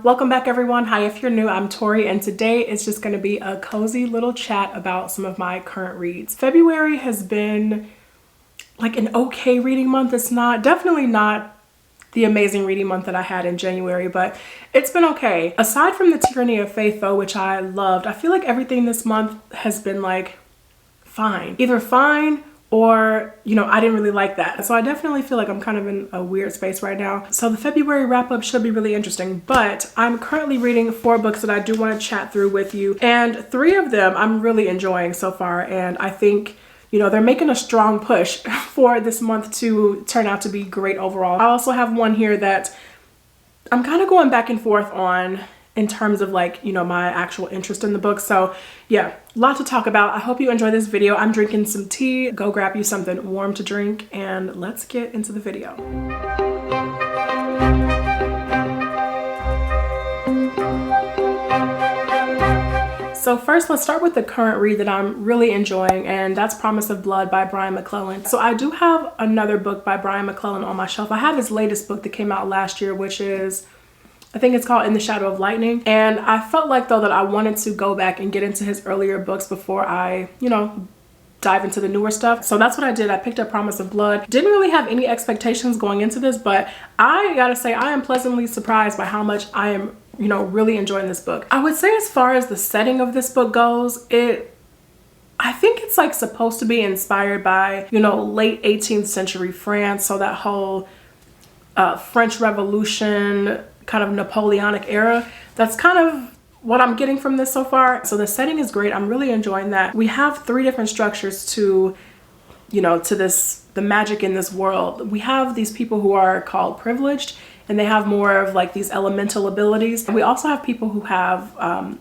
Welcome back everyone. Hi, if you're new, I'm Tori, and today it's just going to be a cozy little chat about some of my current reads. February has been like an okay reading month. It's definitely not the amazing reading month that I had in January, but it's been okay. Aside from the Tyranny of Faith though, which I loved, I feel like everything this month has been like fine. Either fine or, I didn't really like that. So I definitely feel like I'm kind of in a weird space right now. So the February wrap up should be really interesting, but I'm currently reading 4 books that I do want to chat through with you. And 3 of them I'm really enjoying so far. And I think, they're making a strong push for this month to turn out to be great overall. I also have one here that I'm kind of going back and forth on in terms of like, my actual interest in the book. So yeah, a lot to talk about. I hope you enjoy this video. I'm drinking some tea. Go grab you something warm to drink and let's get into the video. So first, let's start with the current read that I'm really enjoying, and that's Promise of Blood by Brian McClellan. So I do have another book by Brian McClellan on my shelf. I have his latest book that came out last year, which is, I think it's called In the Shadow of Lightning. And I felt like though that I wanted to go back and get into his earlier books before I, dive into the newer stuff. So that's what I did. I picked up Promise of Blood. Didn't really have any expectations going into this, but I gotta say I am pleasantly surprised by how much I am, really enjoying this book. I would say as far as the setting of this book goes, I think it's like supposed to be inspired by, late 18th century France. So that whole French Revolution, kind of Napoleonic era. That's kind of what I'm getting from this so far. So the setting is great. I'm really enjoying that. We have 3 different structures to, the magic in this world. We have these people who are called privileged, and they have more of like these elemental abilities. And we also have people who have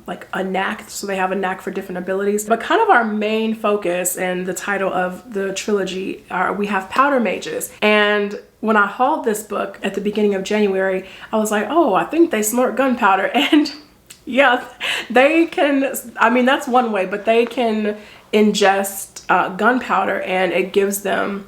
like a knack, so they have a knack for different abilities. But kind of our main focus and the title of the trilogy we have powder mages. And when I hauled this book at the beginning of January, I was like, oh, I think they snort gunpowder. And yeah, they can, that's one way, but they can ingest gunpowder and it gives them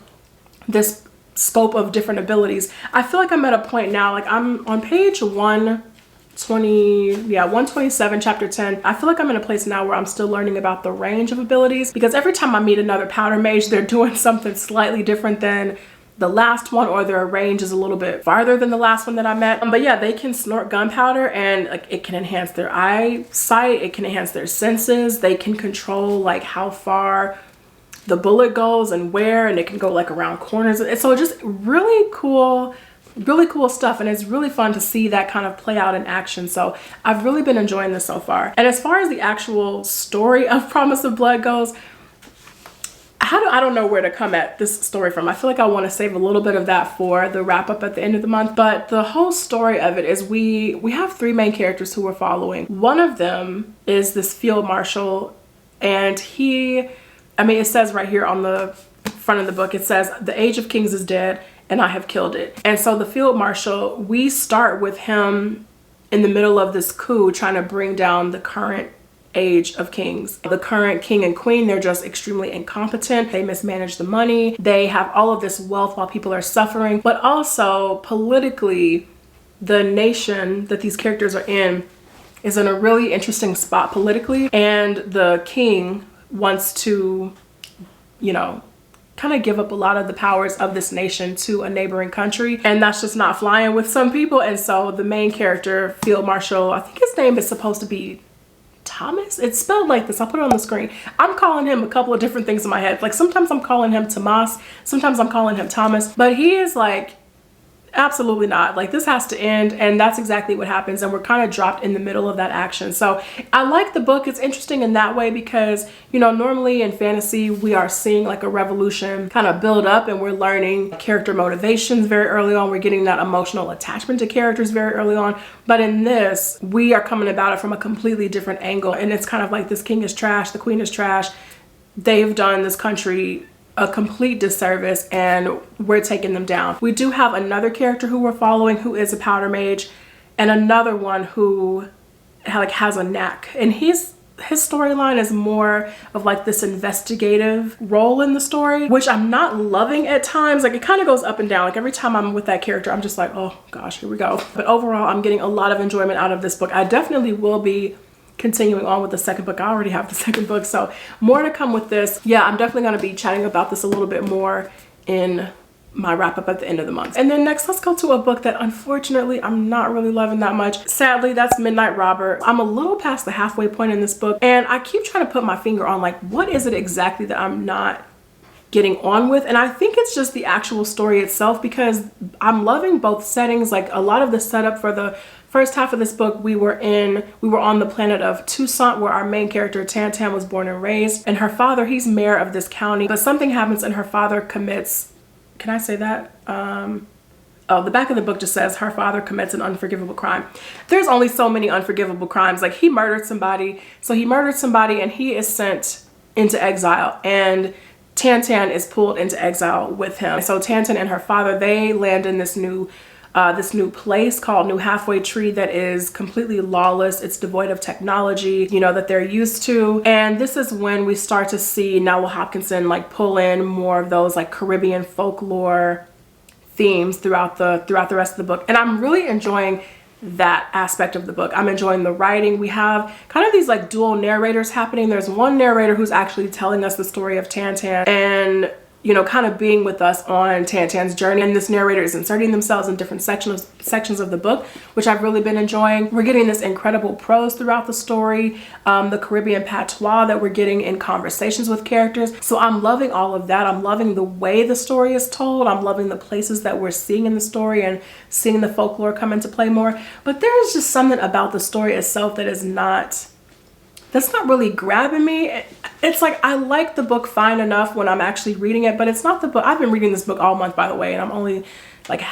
this scope of different abilities. I feel like I'm at a point now, like I'm on page 127, chapter 10. I feel like I'm in a place now where I'm still learning about the range of abilities, because every time I meet another powder mage, they're doing something slightly different than the last one, or their range is a little bit farther than the last one that I met. But yeah, they can snort gunpowder and like it can enhance their eyesight, it can enhance their senses, they can control like how far the bullet goes and where, and it can go like around corners. And so just really cool stuff, and it's really fun to see that kind of play out in action. So I've really been enjoying this so far. And as far as the actual story of Promise of Blood goes, I don't know where to come at this story from. I feel like I want to save a little bit of that for the wrap up at the end of the month. But the whole story of it is we have 3 main characters who we're following. One of them is this field marshal, and it says right here on the front of the book, it says, "The age of kings is dead and I have killed it." And so the field marshal, we start with him in the middle of this coup trying to bring down the current age of kings. The current king and queen, they're just extremely incompetent. They mismanage the money. They have all of this wealth while people are suffering. But also politically, the nation that these characters are in is in a really interesting spot politically. And the king wants to, kind of give up a lot of the powers of this nation to a neighboring country. And that's just not flying with some people. And so the main character, Field Marshal, I think his name is supposed to be Thomas. It's spelled like this. I'll put it on the screen. I'm calling him a couple of different things in my head. Like sometimes I'm calling him Tomas, sometimes I'm calling him Thomas, but he is like, absolutely not. Like this has to end, and that's exactly what happens, and we're kind of dropped in the middle of that action. So I like the book. It's interesting in that way because, normally in fantasy we are seeing like a revolution kind of build up, and we're learning character motivations very early on. We're getting that emotional attachment to characters very early on. But in this, we are coming about it from a completely different angle, and it's kind of like this king is trash, the queen is trash. They've done this country a complete disservice and we're taking them down. We do have another character who we're following who is a powder mage, and another one who like has a knack, and he's his storyline is more of like this investigative role in the story, which I'm not loving at times. Like it kind of goes up and down. Like every time I'm with that character, I'm just like, oh gosh, here we go. But overall, I'm getting a lot of enjoyment out of this book. I definitely will be continuing on with the second book. I already have the second book, so more to come with this. Yeah, I'm definitely going to be chatting about this a little bit more in my wrap up at the end of the month. And then next, let's go to a book that unfortunately I'm not really loving that much. Sadly, that's Midnight Robber. I'm a little past the halfway point in this book, and I keep trying to put my finger on like, what is it exactly that I'm not getting on with? And I think it's just the actual story itself, because I'm loving both settings. Like a lot of the setup for the first half of this book, we were on the planet of Toussaint, where our main character Tantan was born and raised, and her father, he's mayor of this county, but something happens and her father commits, can I say that? Oh, the back of the book just says her father commits an unforgivable crime. There's only so many unforgivable crimes. Like he murdered somebody. So he murdered somebody and he is sent into exile, and Tantan is pulled into exile with him. So Tantan and her father, they land in this new place called New Halfway Tree that is completely lawless. It's devoid of technology, you know, that they're used to. And this is when we start to see Nella Hopkinson like pull in more of those like Caribbean folklore themes throughout the rest of the book. And I'm really enjoying that aspect of the book. I'm enjoying the writing. We have kind of these like dual narrators happening. There's one narrator who's actually telling us the story of Tantan and, you know, kind of being with us on Tantan's journey. And this narrator is inserting themselves in different sections of the book, which I've really been enjoying. We're getting this incredible prose throughout the story, the Caribbean patois that we're getting in conversations with characters. So I'm loving all of that. I'm loving the way the story is told. I'm loving the places that we're seeing in the story and seeing the folklore come into play more. But there's just something about the story itself that is that's not really grabbing me. It's like I like the book fine enough when I'm actually reading it, but it's not the book. I've been reading this book all month, by the way, and I'm only like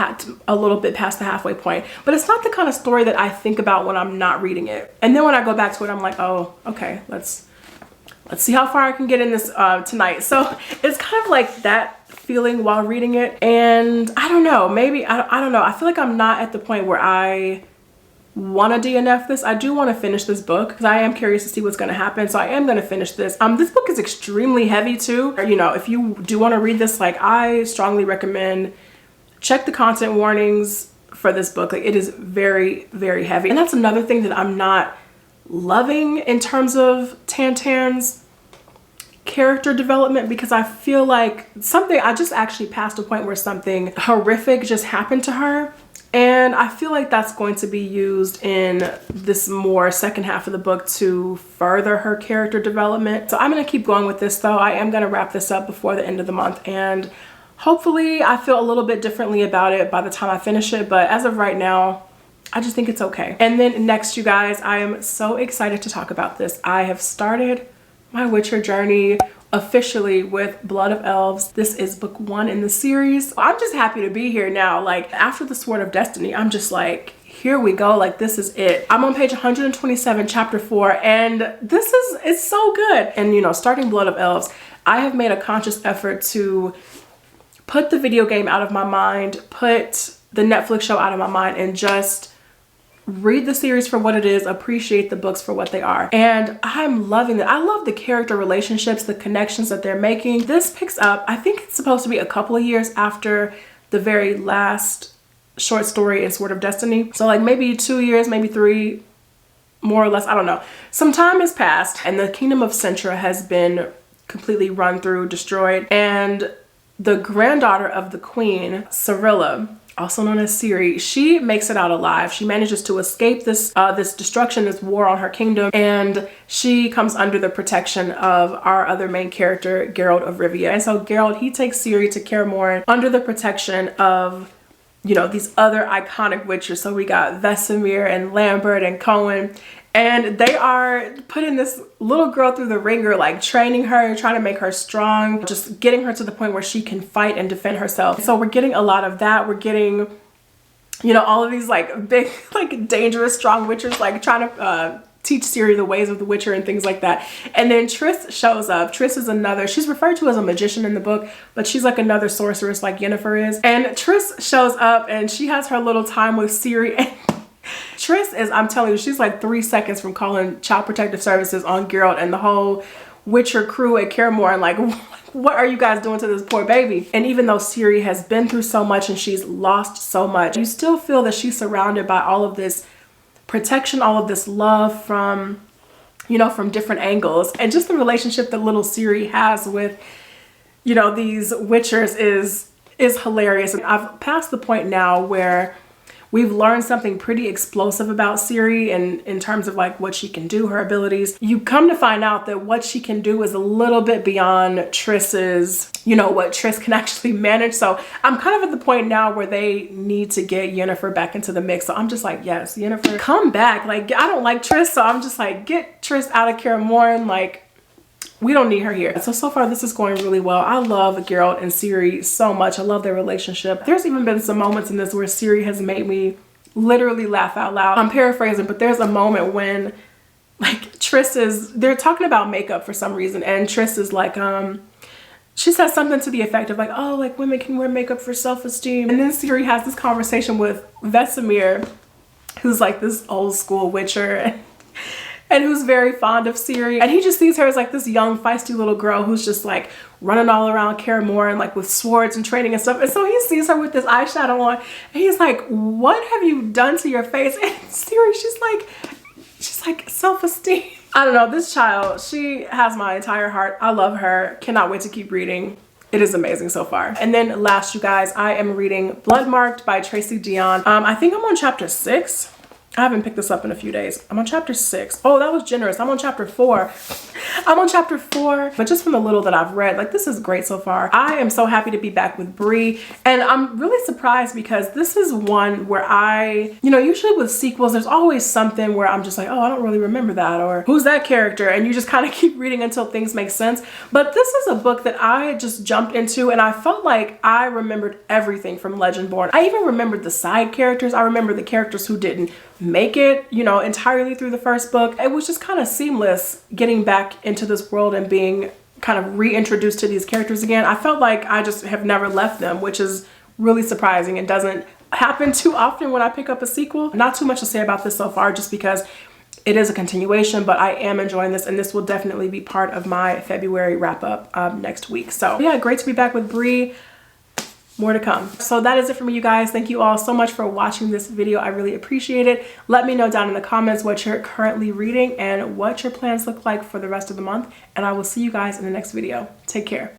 a little bit past the halfway point. But it's not the kind of story that I think about when I'm not reading it. And then when I go back to it, I'm like, oh, okay, let's see how far I can get in this tonight. So it's kind of like that feeling while reading it. And I don't know, maybe, I don't know. I feel like I'm not at the point where I want to DNF this. I do want to finish this book because I am curious to see what's going to happen. So I am going to finish this. This book is extremely heavy too. You know, if you do want to read this, like I strongly recommend check the content warnings for this book. Like it is very, very heavy. And that's another thing that I'm not loving in terms of Tantan's character development, because I feel like I just actually passed a point where something horrific just happened to her. And I feel like that's going to be used in this more second half of the book to further her character development. So I'm going to keep going with this though. I am going to wrap this up before the end of the month, and hopefully I feel a little bit differently about it by the time I finish it. But as of right now, I just think it's okay. And then next, you guys, I am so excited to talk about this. I have started my Witcher journey officially with Blood of Elves. This is book 1 in the series. I'm just happy to be here now. Like after the Sword of Destiny, I'm just like, here we go. Like this is it. I'm on page 127, chapter 4, and it's so good. And you know, starting Blood of Elves, I have made a conscious effort to put the video game out of my mind, put the Netflix show out of my mind, and just read the series for what it is, appreciate the books for what they are. And I'm loving it. I love the character relationships, the connections that they're making. This picks up, I think it's supposed to be a couple of years after the very last short story in Sword of Destiny. So like maybe 2 years, maybe 3, more or less, I don't know. Some time has passed and the kingdom of Cintra has been completely run through, destroyed. And the granddaughter of the queen, Cirilla, also known as Ciri, she makes it out alive. She manages to escape this destruction, this war on her kingdom, and she comes under the protection of our other main character, Geralt of Rivia. And so Geralt, he takes Ciri to Kaer Morhen under the protection of, you know, these other iconic witchers. So we got Vesemir and Lambert and Cohen, and they are putting this little girl through the ringer, like training her, trying to make her strong, just getting her to the point where she can fight and defend herself. So we're getting a lot of that. We're getting, you know, all of these like big, like dangerous, strong witchers, like trying to teach Ciri the ways of the Witcher and things like that. And then Triss shows up. Triss is another, she's referred to as a magician in the book, but she's like another sorceress like Yennefer is. And Triss shows up and she has her little time with Ciri. And Triss is, I'm telling you, she's like 3 seconds from calling Child Protective Services on Geralt and the whole Witcher crew at Karamor, and like, what are you guys doing to this poor baby? And even though Ciri has been through so much and she's lost so much, you still feel that she's surrounded by all of this protection, all of this love from, you know, from different angles. And just the relationship that little Ciri has with, you know, these Witchers is hilarious. And I've passed the point now where we've learned something pretty explosive about Ciri, and in terms of like what she can do, her abilities. You come to find out that what she can do is a little bit beyond Triss's, you know, what Triss can actually manage. So I'm kind of at the point now where they need to get Yennefer back into the mix. So I'm just like, yes, Yennefer, come back. Like, I don't like Triss, so I'm just like, get Triss out of Kaer Morhen. Like, we don't need her here. So far this is going really well. I love Geralt and Ciri so much. I love their relationship. There's even been some moments in this where Ciri has made me literally laugh out loud. I'm paraphrasing, but there's a moment when like they're talking about makeup for some reason, and Triss is like, she says something to the effect of like, oh, like women can wear makeup for self-esteem. And then Ciri has this conversation with Vesemir, who's like this old school Witcher, and who's very fond of Ciri. And he just sees her as like this young, feisty little girl who's just like running all around Kaer Morhen, like with swords and training and stuff. And so he sees her with this eyeshadow on, and he's like, what have you done to your face? And Ciri, she's like self-esteem. I don't know, this child, she has my entire heart. I love her. Cannot wait to keep reading. It is amazing so far. And then last, you guys, I am reading Bloodmarked by Tracy Deonn. I think I'm on chapter 6. I haven't picked this up in a few days. I'm on chapter 6. Oh, that was generous. I'm on chapter 4. I'm on chapter 4. But just from the little that I've read, like, this is great so far. I am so happy to be back with Bree. And I'm really surprised because this is one where you know, usually with sequels, there's always something where I'm just like, oh, I don't really remember that, or who's that character? And you just kind of keep reading until things make sense. But this is a book that I just jumped into, and I felt like I remembered everything from Legendborn. I even remembered the side characters. I remember the characters who didn't make it, you know, entirely through the first book. It was just kind of seamless getting back into this world and being kind of reintroduced to these characters again. I felt like I just have never left them, which is really surprising. It doesn't happen too often when I pick up a sequel. Not too much to say about this so far, just because it is a continuation, but I am enjoying this, and this will definitely be part of my February wrap up next week. So yeah, great to be back with Bree. More to come. So that is it for me, you guys. Thank you all so much for watching this video. I really appreciate it. Let me know down in the comments what you're currently reading and what your plans look like for the rest of the month. And I will see you guys in the next video. Take care.